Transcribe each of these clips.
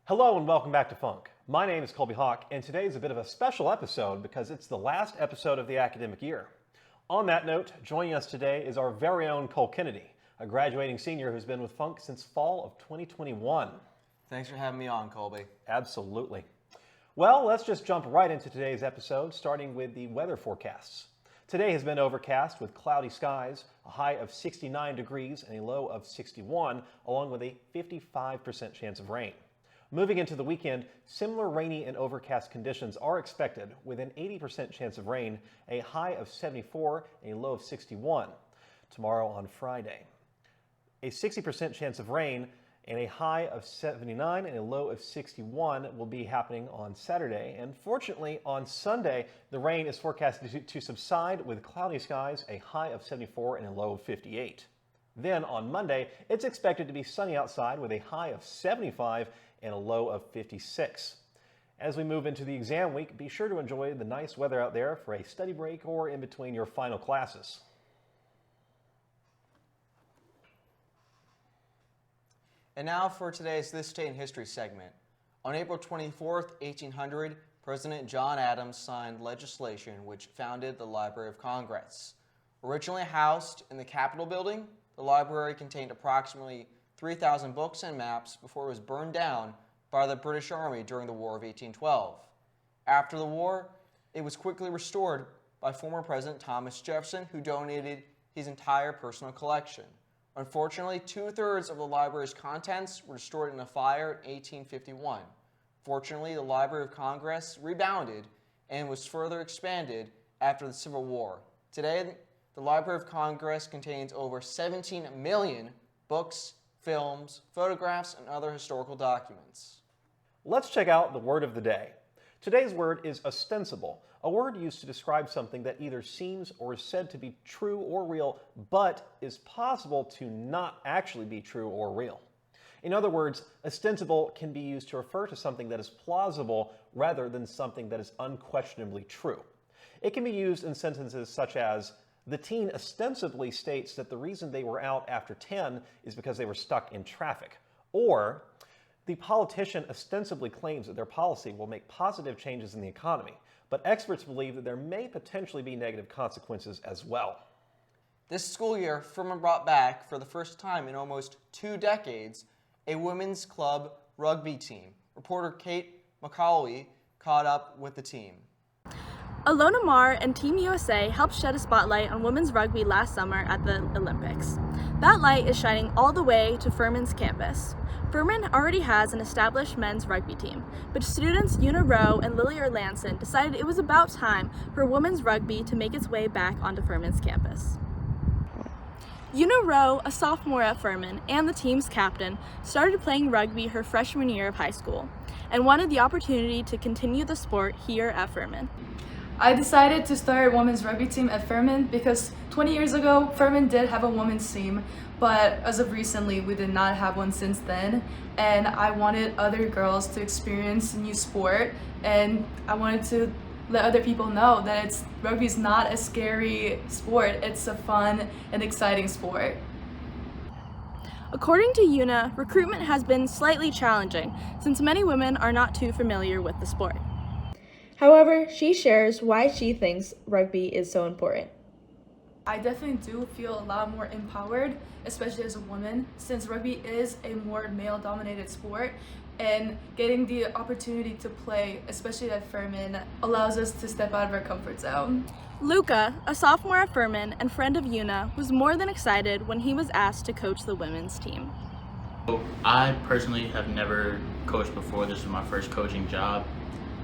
Hello and welcome back to Func. My name is Colby Hawk, and today is a bit of a special episode because it's the last episode of the academic year. On that note, joining us today is our very own Cole Kennedy, a graduating senior who's been with Func since fall of 2021. Thanks for having me on, Colby. Absolutely. Well, let's just jump right into today's episode, starting with the weather forecasts. Today has been overcast with cloudy skies, a high of 69 degrees and a low of 61, along with a 55% chance of rain. Moving into the weekend, similar rainy and overcast conditions are expected with an 80% chance of rain, a high of 74 and a low of 61. Tomorrow on Friday, a 60% chance of rain and a high of 79 and a low of 61 will be happening on Saturday. And fortunately, on Sunday, the rain is forecasted to subside with cloudy skies, a high of 74 and a low of 58. Then on Monday, it's expected to be sunny outside with a high of 75 and a low of 56. As we move into the exam week, be sure to enjoy the nice weather out there for a study break or in between your final classes. And now for today's This Day in History segment. On April 24th, 1800, President John Adams signed legislation which founded the Library of Congress. Originally housed in the Capitol building, the library contained approximately 3,000 books and maps before it was burned down by the British Army during the War of 1812. After the war, it was quickly restored by former President Thomas Jefferson, who donated his entire personal collection. Unfortunately, 2/3 of the library's contents were destroyed in a fire in 1851. Fortunately, the Library of Congress rebounded and was further expanded after the Civil War. Today, the Library of Congress contains over 17 million books, films, photographs, and other historical documents. Let's check out the word of the day. Today's word is ostensible, a word used to describe something that either seems or is said to be true or real, but is possible to not actually be true or real. In other words, ostensible can be used to refer to something that is plausible rather than something that is unquestionably true. It can be used in sentences such as, the teen ostensibly states that the reason they were out after 10 is because they were stuck in traffic. Or, the politician ostensibly claims that their policy will make positive changes in the economy, but experts believe that there may potentially be negative consequences as well. This school year, Furman brought back, for the first time in almost 2 decades, a women's club rugby team. Reporter Kate McCauley caught up with the team. Alona Marr and Team USA helped shed a spotlight on women's rugby last summer at the Olympics. That light is shining all the way to Furman's campus. Furman already has an established men's rugby team, but students Una Rowe and Lily Erlandson decided it was about time for women's rugby to make its way back onto Furman's campus. Una Rowe, a sophomore at Furman and the team's captain, started playing rugby her freshman year of high school and wanted the opportunity to continue the sport here at Furman. I decided to start a women's rugby team at Furman because 20 years ago, Furman did have a women's team, but as of recently, we did not have one since then. And I wanted other girls to experience a new sport, and I wanted to let other people know that rugby is not a scary sport. It's a fun and exciting sport. According to Una, recruitment has been slightly challenging since many women are not too familiar with the sport. However, she shares why she thinks rugby is so important. I definitely do feel a lot more empowered, especially as a woman, since rugby is a more male-dominated sport, and getting the opportunity to play, especially at Furman, allows us to step out of our comfort zone. Luca, a sophomore at Furman and friend of Una, was more than excited when he was asked to coach the women's team. I personally have never coached before. This was my first coaching job.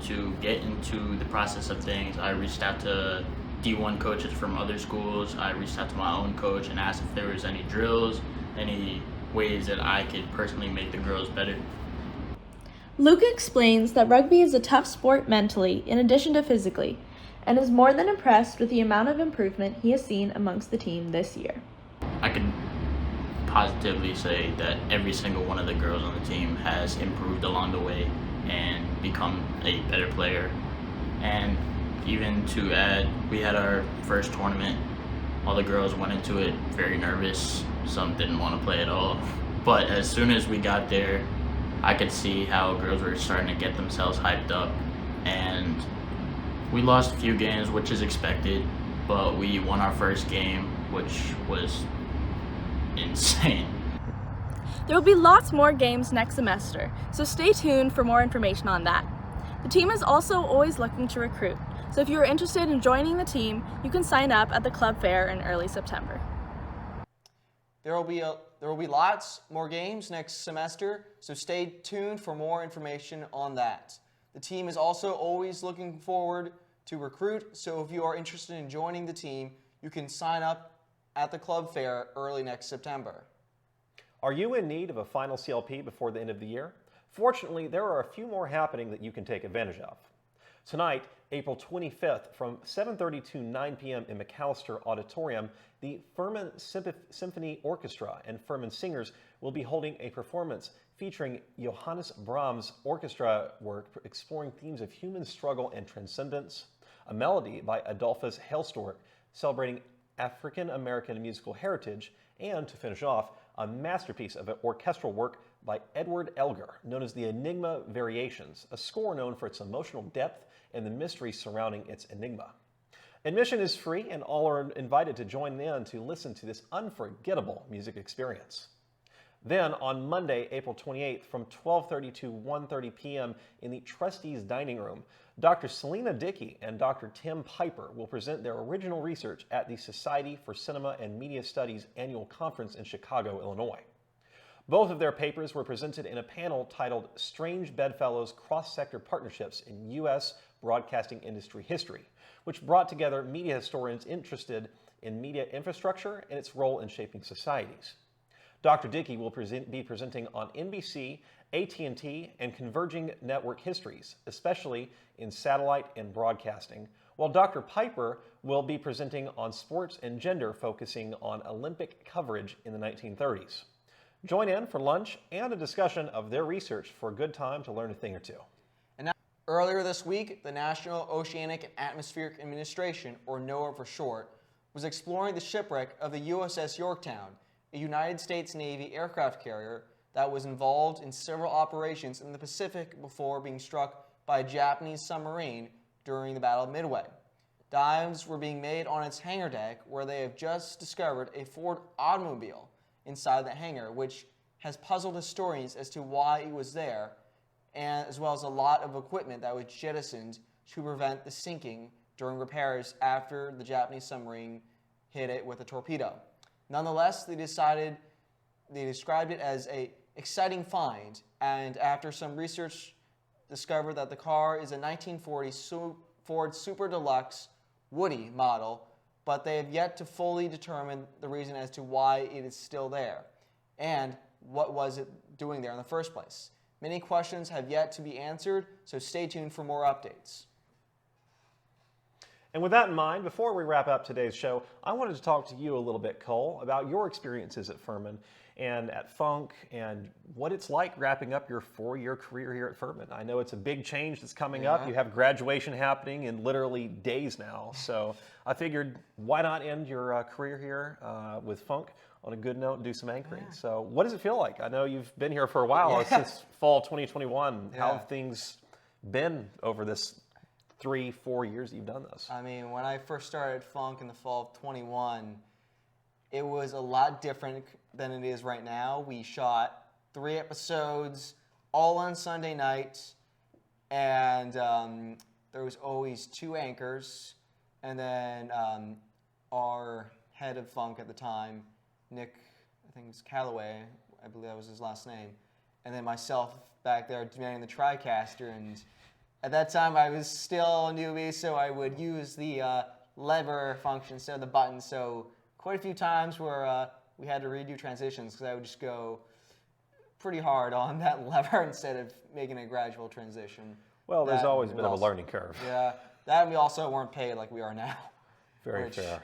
To get into the process of things, I reached out to D1 coaches from other schools. I reached out to my own coach and asked if there was any drills, any ways that I could personally make the girls better. Luca explains that rugby is a tough sport mentally in addition to physically, and is more than impressed with the amount of improvement he has seen amongst the team this year. I can positively say that every single one of the girls on the team has improved along the way and become a better player. And even to add, we had our first tournament. All the girls went into it very nervous. Some didn't want to play at all. But as soon as we got there, I could see how girls were starting to get themselves hyped up, and we lost a few games, which is expected, but we won our first game, which was insane. There will be lots more games next semester, so stay tuned for more information on that. The team is also always looking to recruit, so if you are interested in joining the team, you can sign up at the club fair in early September. There will be lots more games next semester, so stay tuned for more information on that. The team is also always looking forward to recruit, so if you are interested in joining the team, you can sign up at the club fair early next September. Are you in need of a final CLP before the end of the year? Fortunately, there are a few more happening that you can take advantage of. Tonight, April 25th, from 7:30 to 9 p.m. in McAllister Auditorium, the Furman Symphony Orchestra and Furman Singers will be holding a performance featuring Johannes Brahms' orchestra work exploring themes of human struggle and transcendence, a melody by Adolphus Hailstork celebrating African American musical heritage, and to finish off, a masterpiece of orchestral work by Edward Elgar, known as the Enigma Variations, a score known for its emotional depth and the mystery surrounding its enigma. Admission is free, and all are invited to join in to listen to this unforgettable music experience. Then, on Monday, April 28th, from 12:30 to 1:30 p.m. in the Trustees Dining Room, Dr. Selena Dickey and Dr. Tim Piper will present their original research at the Society for Cinema and Media Studies annual conference in Chicago, Illinois. Both of their papers were presented in a panel titled Strange Bedfellows Cross-Sector Partnerships in U.S. Broadcasting Industry History, which brought together media historians interested in media infrastructure and its role in shaping societies. Dr. Dickey will be presenting on NBC, AT&T, and converging network histories, especially in satellite and broadcasting, while Dr. Piper will be presenting on sports and gender, focusing on Olympic coverage in the 1930s. Join in for lunch and a discussion of their research for a good time to learn a thing or two. And now, earlier this week, the National Oceanic and Atmospheric Administration, or NOAA for short, was exploring the shipwreck of the USS Yorktown, a United States Navy aircraft carrier that was involved in several operations in the Pacific before being struck by a Japanese submarine during the Battle of Midway. Dives were being made on its hangar deck, where they have just discovered a Ford automobile inside the hangar, which has puzzled historians as to why it was there, and as well as a lot of equipment that was jettisoned to prevent the sinking during repairs after the Japanese submarine hit it with a torpedo. Nonetheless, they described it as an exciting find, and after some research discovered that the car is a 1940 Ford Super Deluxe Woody model, but they have yet to fully determine the reason as to why it is still there, and what was it doing there in the first place. Many questions have yet to be answered, so stay tuned for more updates. And with that in mind, before we wrap up today's show, I wanted to talk to you a little bit, Cole, about your experiences at Furman and at Func, and what it's like wrapping up your 4-year career here at Furman. I know it's a big change that's coming up. You have graduation happening in literally days now. So I figured, why not end your career here with Func on a good note and do some anchoring? Yeah. So what does it feel like? I know you've been here for a while, since fall 2021. How have things been over this 3-4 years you've done this? I mean, when I first started Func in the fall of 21, it was a lot different than it is right now. We shot 3 episodes, all on Sunday nights, and there was always 2 anchors, and then our head of Func at the time, Nick, I think it was Calloway, I believe that was his last name, and then myself back there manning the TriCaster, and at that time I was still a newbie, so I would use the lever function instead of the button, so quite a few times where we had to redo transitions because I would just go pretty hard on that lever instead of making a gradual transition. Well, there's always a bit of a learning curve. Yeah, that and we also weren't paid like we are now. Very fair.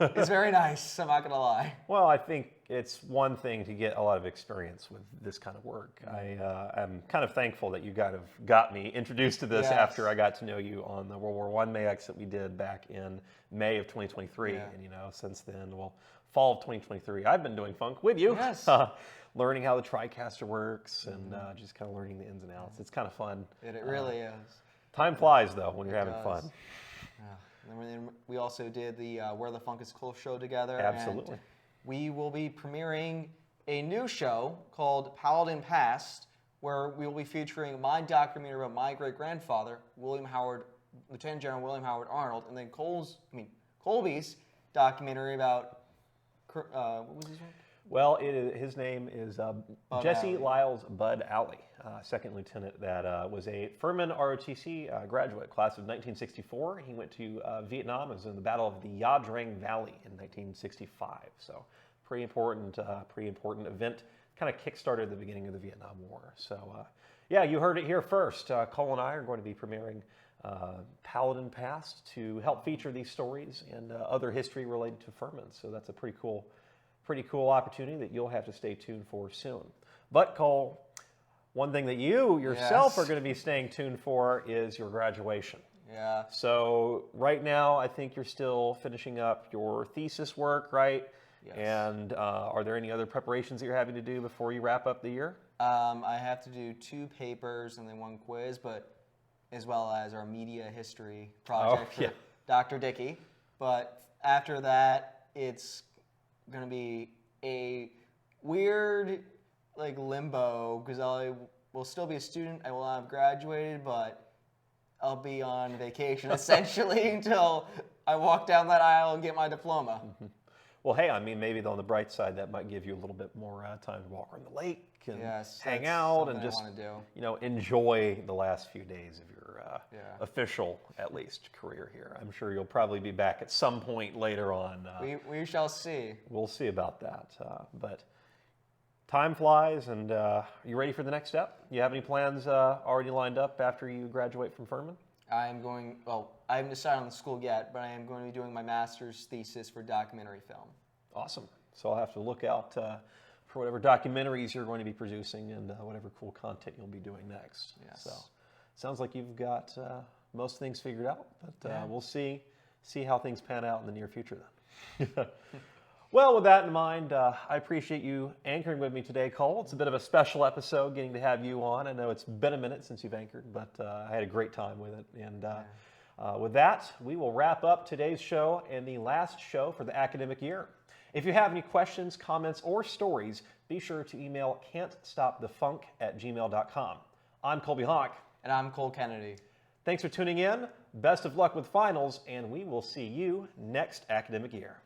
It's very nice, I'm not going to lie. Well, I think it's one thing to get a lot of experience with this kind of work. I'm kind of thankful that you kind of got me introduced to this after I got to know you on the World War I Max that we did back in May of 2023. And, since then, well, fall of 2023. I've been doing Func with you. Yes. Learning how the TriCaster works and just kind of learning the ins and outs. It's kind of fun. It really is. Time flies, though, when you're having does. fun. Yeah. And then we also did the Where the Funk is Cool show together. Absolutely. And we will be premiering a new show called Paladin Past, where we will be featuring my documentary about my great-grandfather, Lieutenant General William Howard Arnold, and then Colby's documentary about, what was his name? Well, his name is Jesse Alley. Lyles Bud Alley, second lieutenant that was a Furman ROTC graduate, class of 1964. He went to Vietnam and was in the Battle of the Ya Drang Valley in 1965. So pretty important event. Kind of kickstarted the beginning of the Vietnam War. So yeah, you heard it here first. Cole and I are going to be premiering Paladin Past to help feature these stories and other history related to Furman. So that's a pretty cool opportunity that you'll have to stay tuned for soon. But Cole, one thing that you yourself are going to be staying tuned for is your graduation. Yeah. So right now, I think you're still finishing up your thesis work, right? Yes. And are there any other preparations that you're having to do before you wrap up the year? I have to do 2 papers and then 1 quiz, but as well as our media history project for Dr. Dickey. But after that, it's going to be a weird limbo because I will still be a student. I will not have graduated, but I'll be on vacation essentially until I walk down that aisle and get my diploma. Mm-hmm. Well, hey, I mean, maybe on the bright side, that might give you a little bit more time to walk on the lake and hang out and just enjoy the last few days of your official, at least, career here. I'm sure you'll probably be back at some point later on. We shall see. We'll see about that. But time flies, and you ready for the next step? You have any plans already lined up after you graduate from Furman? I haven't decided on the school yet, but I am going to be doing my master's thesis for documentary film. Awesome. So I'll have to look out for whatever documentaries you're going to be producing and whatever cool content you'll be doing next. Yes. So sounds like you've got most things figured out, but we'll see how things pan out in the near future then. Well, with that in mind, I appreciate you anchoring with me today, Cole. It's a bit of a special episode getting to have you on. I know it's been a minute since you've anchored, but I had a great time with it. And with that, we will wrap up today's show and the last show for the academic year. If you have any questions, comments, or stories, be sure to email can'tstopthefunk@gmail.com. I'm Colby Hawk. And I'm Cole Kennedy. Thanks for tuning in. Best of luck with finals, and we will see you next academic year.